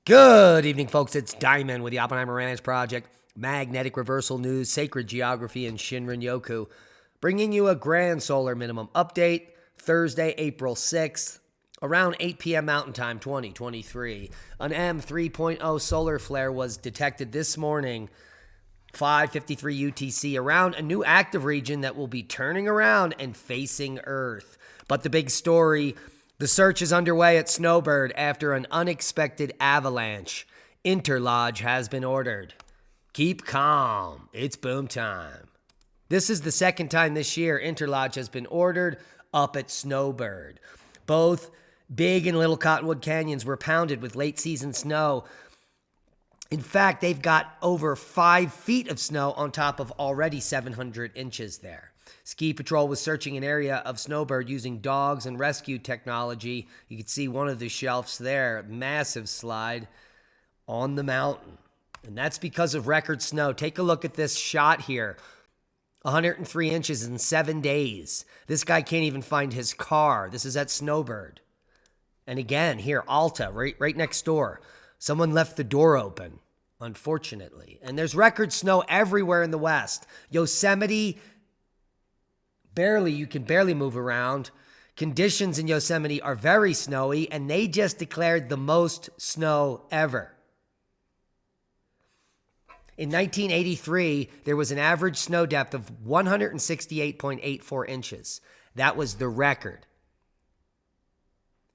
Good evening, folks. It's Diamond with the Oppenheimer Ranch Project, Magnetic Reversal News, Sacred Geography, and Shinrin-yoku, bringing you a grand solar minimum update, Thursday, April 6th, around 8 p.m. Mountain Time, 2023. An M3.0 solar flare was detected this morning, 5:53 UTC, around a new active region that will be turning around and facing Earth. But the big story: the search is underway at Snowbird after an unexpected avalanche. Interlodge has been ordered. Keep calm. It's boom time. This is the second time this year Interlodge has been ordered up at Snowbird. Both Big and Little Cottonwood Canyons were pounded with late season snow. In fact, they've got over 5 feet of snow on top of already 700 inches there. Ski Patrol was searching an area of Snowbird using dogs and rescue technology. You can see one of the shelves there, massive slide on the mountain. And that's because of record snow. Take a look at this shot here. 103 inches in 7 days. This guy can't even find his car. This is at Snowbird. And again, here, Alta, right next door. Someone left the door open, unfortunately. And there's record snow everywhere in the west. Yosemite, you can barely move around. Conditions in Yosemite are very snowy, and they just declared the most snow ever. In 1983, there was an average snow depth of 168.84 inches. That was the record.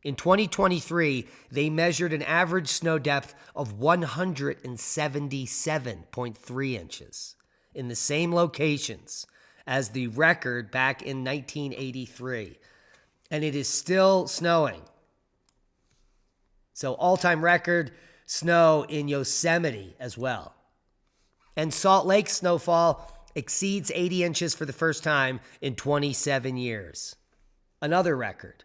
In 2023, they measured an average snow depth of 177.3 inches in the same locations as the record back in 1983. And it is still snowing. So all-time record snow in Yosemite as well. And Salt Lake snowfall exceeds 80 inches for the first time in 27 years. Another record.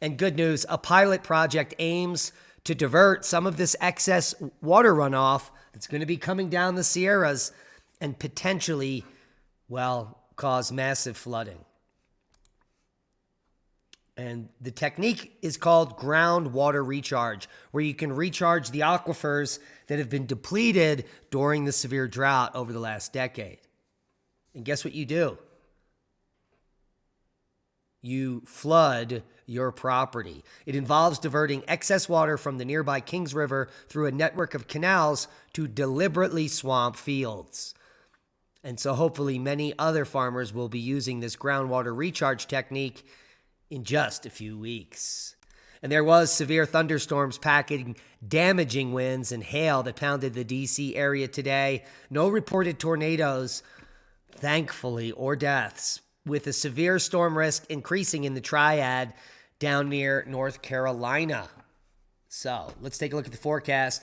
And good news, a pilot project aims to divert some of this excess water runoff that's going to be coming down the Sierras and potentially, cause massive flooding. And the technique is called groundwater recharge, where you can recharge the aquifers that have been depleted during the severe drought over the last decade. And guess what you do? You flood your property. It involves diverting excess water from the nearby Kings River through a network of canals to deliberately swamp fields. And so hopefully many other farmers will be using this groundwater recharge technique in just a few weeks. And there was severe thunderstorms packing damaging winds and hail that pounded the D.C. area today. No reported tornadoes, thankfully, or deaths, with a severe storm risk increasing in the Triad down near North Carolina. So let's take a look at the forecast.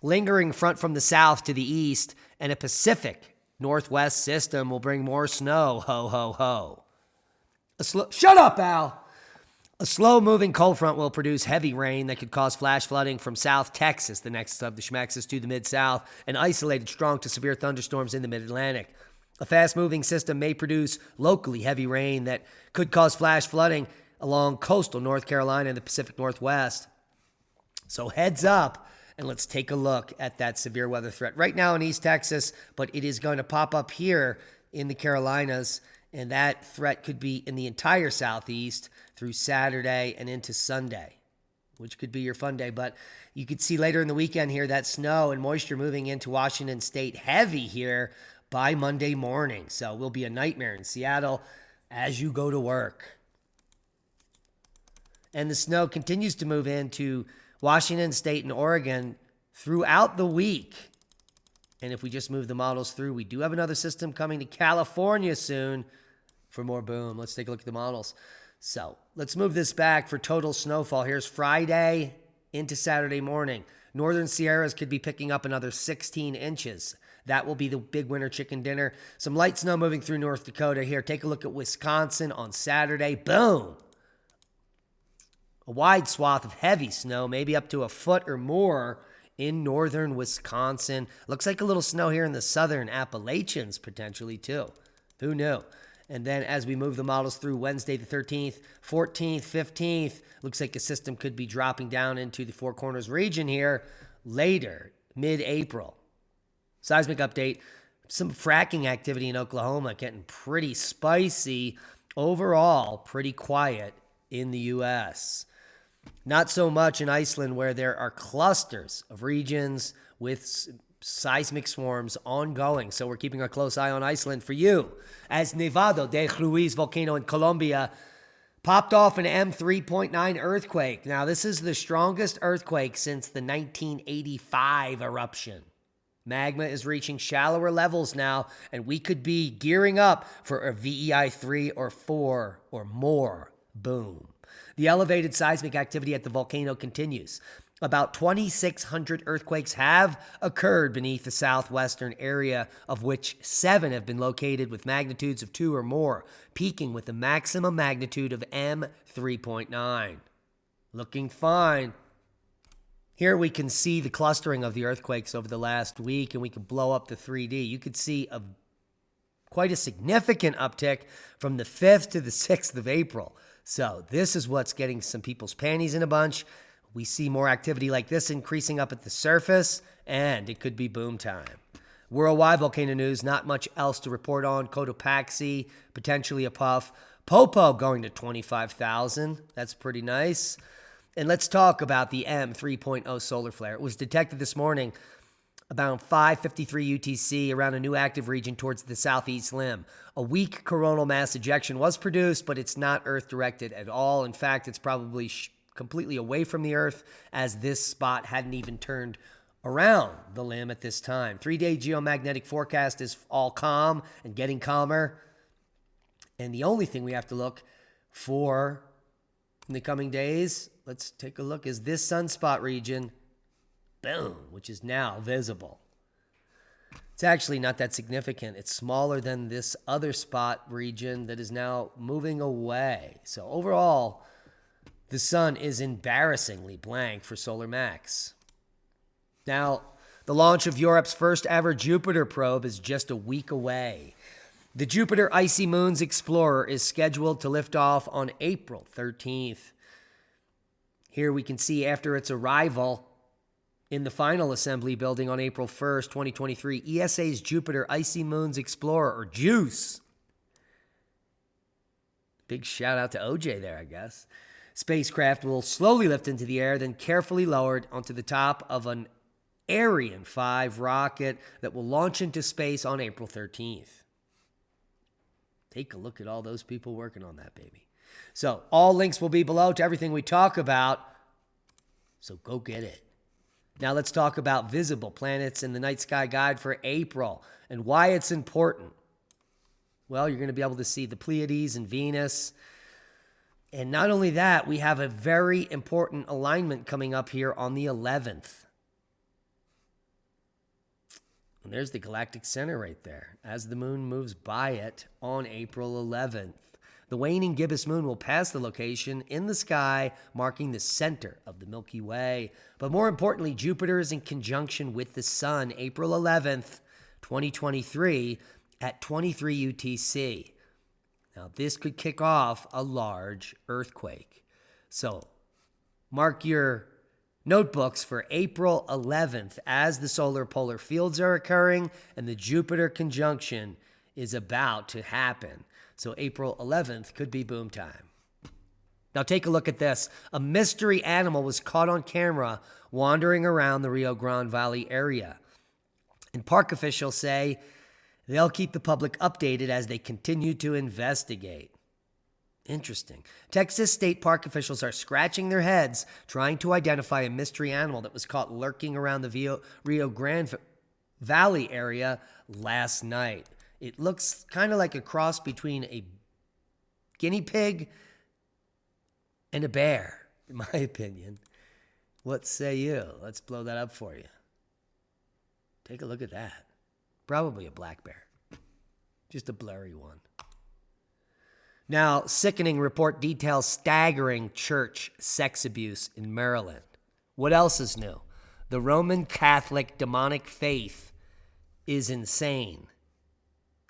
Lingering front from the south to the east and a Pacific Northwest system will bring more snow. Ho, ho, ho. Shut up, Al! A slow-moving cold front will produce heavy rain that could cause flash flooding from South Texas, the next of the Schmexes, to the Mid-South, and isolated strong to severe thunderstorms in the Mid-Atlantic. A fast-moving system may produce locally heavy rain that could cause flash flooding along coastal North Carolina and the Pacific Northwest. So heads up, and let's take a look at that severe weather threat right now in East Texas, but it is going to pop up here in the Carolinas, and that threat could be in the entire Southeast through Saturday and into Sunday, which could be your fun day. But you could see later in the weekend here that snow and moisture moving into Washington State heavy here by Monday morning. So it will be a nightmare in Seattle as you go to work. And the snow continues to move into Washington State and Oregon throughout the week. And if we just move the models through, we do have another system coming to California soon for more boom. Let's take a look at the models. So let's move this back for total snowfall. Here's Friday into Saturday morning. Northern Sierras could be picking up another 16 inches. That will be the big winter chicken dinner. Some light snow moving through North Dakota here. Take a look at Wisconsin on Saturday. Boom! A wide swath of heavy snow, maybe up to a foot or more in northern Wisconsin. Looks like a little snow here in the southern Appalachians potentially too. Who knew? And then as we move the models through Wednesday the 13th, 14th, 15th, looks like the system could be dropping down into the Four Corners region here later, mid-April. Seismic update, some fracking activity in Oklahoma getting pretty spicy. Overall, pretty quiet in the U.S. Not so much in Iceland, where there are clusters of regions with seismic swarms ongoing. So we're keeping a close eye on Iceland for you, as Nevado del Ruiz volcano in Colombia popped off an M3.9 earthquake. Now, this is the strongest earthquake since the 1985 eruption. Magma is reaching shallower levels now, and we could be gearing up for a VEI 3 or 4 or more boom. The elevated seismic activity at the volcano continues. About 2,600 earthquakes have occurred beneath the southwestern area, of which 7 have been located with magnitudes of 2 or more, peaking with a maximum magnitude of M3.9. Looking fine. Here we can see the clustering of the earthquakes over the last week, and we can blow up the 3D. You could see quite a significant uptick from the 5th to the 6th of April. So this is what's getting some people's panties in a bunch. We see more activity like this increasing up at the surface, and it could be boom time. Worldwide volcano news, not much else to report on. Cotopaxi, potentially a puff. Popo going to 25,000. That's pretty nice. And let's talk about the M3.0 solar flare. It was detected this morning about 5:53 UTC around a new active region towards the southeast limb. A weak coronal mass ejection was produced, but it's not Earth-directed at all. In fact, it's probably completely away from the Earth, as this spot hadn't even turned around the limb at this time. 3-day geomagnetic forecast is all calm and getting calmer. And the only thing we have to look for in the coming days, let's take a look, is this sunspot region, boom, which is now visible. It's actually not that significant. It's smaller than this other spot region that is now moving away. So overall, the sun is embarrassingly blank for Solar Max. Now, the launch of Europe's first ever Jupiter probe is just a week away. The Jupiter Icy Moons Explorer is scheduled to lift off on April 13th. Here we can see after its arrival in the final assembly building on April 1st, 2023, ESA's Jupiter Icy Moons Explorer, or JUICE. Big shout out to OJ there, I guess. Spacecraft will slowly lift into the air, then carefully lowered onto the top of an Ariane 5 rocket that will launch into space on April 13th. Take a look at all those people working on that baby. So all links will be below to everything we talk about, so go get it. Now let's talk about visible planets in the night sky guide for April and why it's important. Well, you're going to be able to see the Pleiades and Venus. And not only that, we have a very important alignment coming up here on the 11th. And there's the galactic center right there as the moon moves by it on April 11th. The waning gibbous moon will pass the location in the sky, marking the center of the Milky Way. But more importantly, Jupiter is in conjunction with the sun April 11th, 2023 at 23 UTC. Now, this could kick off a large earthquake. So, mark your notebooks for April 11th as the solar polar fields are occurring and the Jupiter conjunction is about to happen. So, April 11th could be boom time. Now, take a look at this. A mystery animal was caught on camera wandering around the Rio Grande Valley area. And park officials say they'll keep the public updated as they continue to investigate. Interesting. Texas state park officials are scratching their heads trying to identify a mystery animal that was caught lurking around the Rio Grande Valley area last night. It looks kind of like a cross between a guinea pig and a bear, in my opinion. What say you? Let's blow that up for you. Take a look at that. Probably a black bear. Just a blurry one. Now, sickening report details staggering church sex abuse in Maryland. What else is new? The Roman Catholic demonic faith is insane.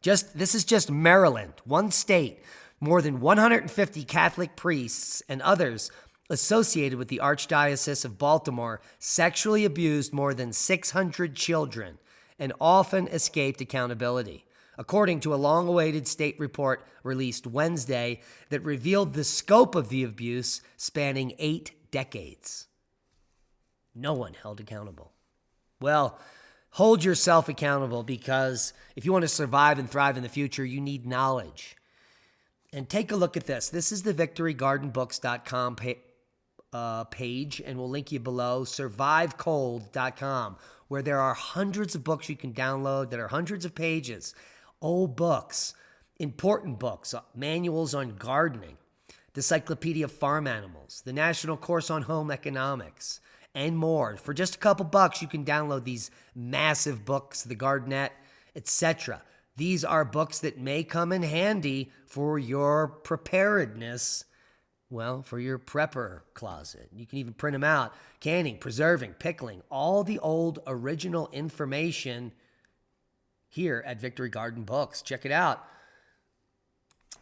This is just Maryland, one state. More than 150 Catholic priests and others associated with the Archdiocese of Baltimore sexually abused more than 600 children and often escaped accountability, according to a long-awaited state report released Wednesday that revealed the scope of the abuse spanning 8 decades. No one held accountable. Well, hold yourself accountable, because if you want to survive and thrive in the future, you need knowledge. And take a look at this. This is the victorygardenbooks.com page, and we'll link you below, survivecold.com, where there are hundreds of books you can download that are hundreds of pages, old books, important books, manuals on gardening, the Encyclopedia of Farm Animals, the National Course on Home Economics, and more. For just a couple bucks, you can download these massive books, the Gardenette, etc. These are books that may come in handy for your preparedness, well, for your prepper closet. You can even print them out. Canning, preserving, pickling, all the old original information here at Victory Garden Books. Check it out.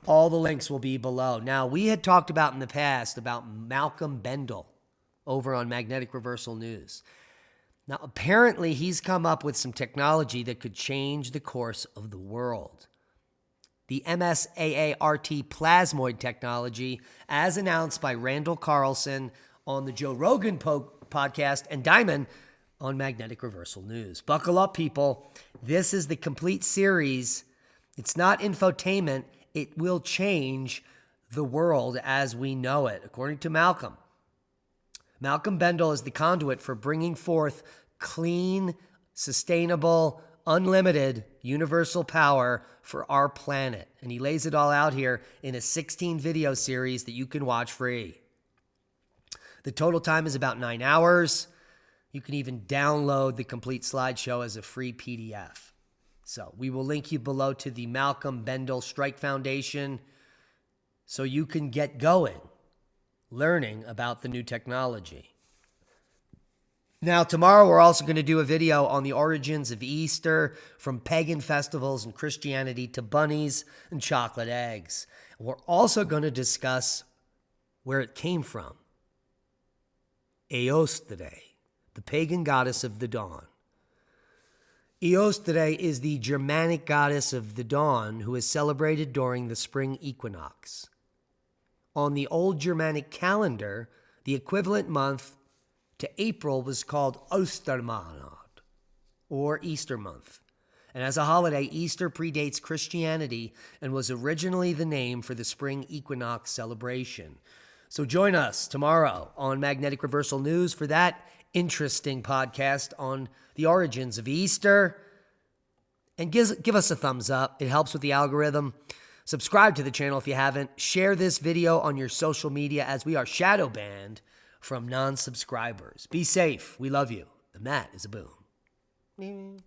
All the links will be below. Now, we had talked about in the past about Malcolm Bendel over on Magnetic Reversal News. Now, apparently, he's come up with some technology that could change the course of the world. The MSAART plasmoid technology, as announced by Randall Carlson on the Joe Rogan podcast and Diamond on Magnetic Reversal News. Buckle up, people. This is the complete series. It's not infotainment. It will change the world as we know it, according to Malcolm. Malcolm Bendel is the conduit for bringing forth clean, sustainable, unlimited, universal power for our planet. And he lays it all out here in a 16-video series that you can watch free. The total time is about 9 hours. You can even download the complete slideshow as a free PDF. So we will link you below to the Malcolm Bendel Strike Foundation so you can get going learning about the new technology. Now, tomorrow we're also going to do a video on the origins of Easter, from pagan festivals and Christianity to bunnies and chocolate eggs. We're also going to discuss where it came from. Eostre, the pagan goddess of the dawn. Eostre is the Germanic goddess of the dawn who is celebrated during the spring equinox. On the old Germanic calendar, the equivalent month to April was called Ostermonat, or Easter month. And as a holiday, Easter predates Christianity and was originally the name for the spring equinox celebration. So join us tomorrow on Magnetic Reversal News for that interesting podcast on the origins of Easter. And give us a thumbs up. It helps with the algorithm. Subscribe to the channel if you haven't. Share this video on your social media, as we are shadow banned from non-subscribers. Be safe. We love you. And that is a boom.